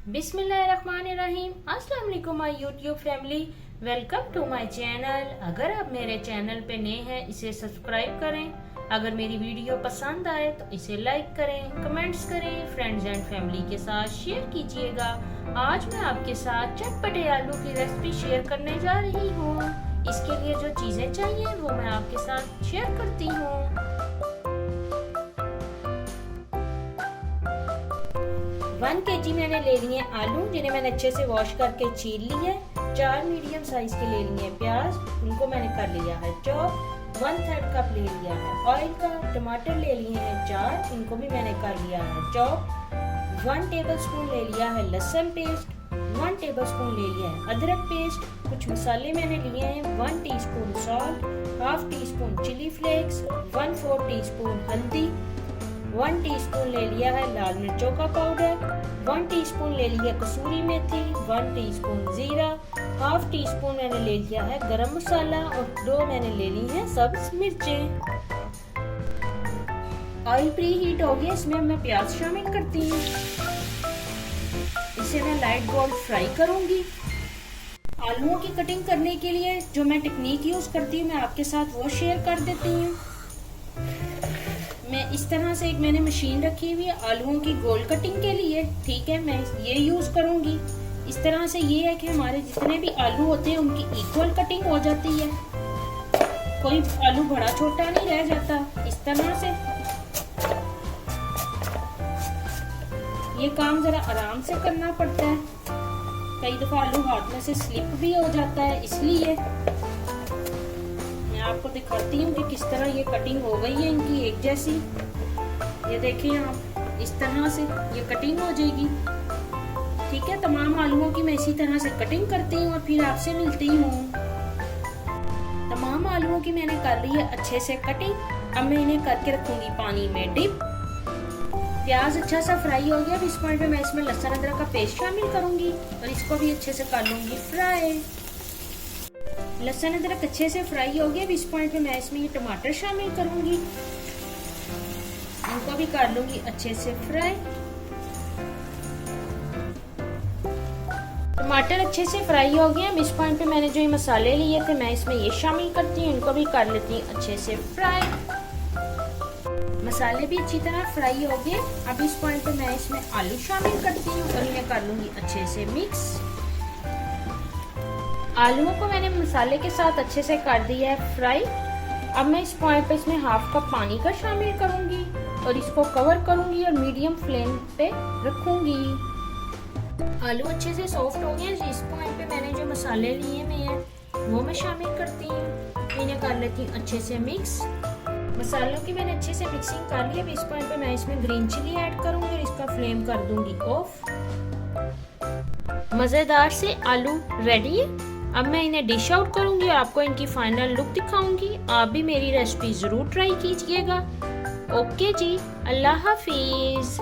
बिस्मिल्लाहिर्रहमानिर्रहीम। अस्सलाम वालेकुम my YouTube family, welcome to my channel. अगर आप मेरे चैनल पे नए हैं इसे सब्सक्राइब करें। अगर मेरी वीडियो पसंद आए तो इसे लाइक करें, कमेंट्स करें, फ्रेंड्स एंड फैमिली के साथ शेयर कीजिएगा। आज मैं आपके साथ चटपटे आलू की रेसिपी शेयर करने जा रही हूँ। इसके लिए जो चीज़ें चाहिए वो मैं आपके साथ शेयर करती हूँ। 1 kg मैंने ले लिए आलू, जिन्हें मैंने अच्छे से वॉश करके छील लिया है। 4 मीडियम साइज के ले लिए प्याज, उनको मैंने कर लिया है चॉप। 1/3 कप ले लिया है ऑयल का। टमाटर ले लिए हैं 4, इनको भी मैंने कर लिया है चॉप। 1 टेबलस्पून ले लिया है लहसुन पेस्ट। 1 टेबलस्पून ले लिया है अदरक पेस्ट। कुछ मसाले मैंने लिए हैं 1 teaspoon salt, half teaspoon chili flakes, 1/4 teaspoon हल्दी, 1 टीस्पून ले लिया है लाल मिर्चों का पाउडर, 1 टीस्पून ले लिया कसूरी मेथी, 1 टीस्पून जीरा, हाफ टी स्पून मैंने ले लिया है गरम मसाला और 2 मैंने ले ली है सब्ज मिर्चें। ऑयल प्री हीट हो गया, इसमें मैं प्याज शामिल करती हूँ। इसे मैं लाइट गोल्ड फ्राई करूंगी। आलूओं की कटिंग करने के लिए जो मैं टेक्निक यूज करती हूँ मैं आपके साथ वो शेयर कर देती हूँ। मैं इस तरह से एक मैंने मशीन रखी हुई है आलूओं की गोल कटिंग के लिए, ठीक है, मैं ये यूज करूंगी। इस तरह से ये है कि हमारे जितने भी आलू होते हैं उनकी इक्वल कटिंग हो जाती है, कोई आलू बड़ा छोटा नहीं रह जाता। इस तरह से ये काम जरा आराम से करना पड़ता है, कई दफा आलू हाथ में से स्लिप भी हो जाता है, इसलिए आपको दिखाती हूँ कि किस तरह ये कटिंग हो गई है इनकी एक जैसी। ये देखिए आप, इस तरह से ये कटिंग हो जाएगी, ठीक है। तमाम आलूओं की मैं इसी तरह से कटिंग करती हूँ और फिर आपसे मिलती हूँ। तमाम आलूओं की मैंने कर ली है अच्छे से कटिंग। अब मैं इन्हें करके रखूंगी पानी में डिप। प्याज अच्छा सा फ्राई हो गया। इस पॉइंट पे मैं इसमें लहसुन अदरक का पेस्ट शामिल करूंगी और इसको भी अच्छे से कर लूंगी फ्राई। लहसुन अदरक अच्छे से फ्राई हो गया। इस पॉइंट पे मैं इसमें ये टमाटर शामिल करूंगी, इनको भी कर लूंगी अच्छे से फ्राई। टमाटर अच्छे से फ्राई हो गए। इस पॉइंट पे मैंने जो ये मसाले लिए थे मैं इसमें ये शामिल करती हूँ, इनको भी कर लेती हूँ अच्छे से फ्राई। मसाले भी अच्छी तरह फ्राई हो गए। अब इस पॉइंट पे मैं इसमें आलू शामिल करती हूँ और इन्हें कर लूंगी अच्छे से मिक्स। आलूओं को मैंने मसाले के साथ अच्छे से कर दिया है फ्राई। अब मैं इस पॉइंट पे इसमें हाफ कप पानी का शामिल करूंगी और इसको कवर करूंगी और मीडियम फ्लेम पे रखूंगी। आलू अच्छे से सॉफ्ट हो गए। इस पॉइंट पे मैंने जो मसाले लिए हुए हैं वो मैं शामिल करती हूँ, इन्हें कर लेती हूँ अच्छे से मिक्स। मसालों की मैंने अच्छे से मिक्सिंग कर ली। अब इस पॉइंट पे मैं इसमें ग्रीन चिली ऐड करूंगी और इसका फ्लेम कर दूंगी ऑफ। मजेदार से आलू रेडी है। अब मैं इन्हें डिश आउट करूंगी और आपको इनकी फाइनल लुक दिखाऊंगी। आप भी मेरी रेसिपी जरूर ट्राई कीजिएगा। ओके जी, अल्लाह हाफिज।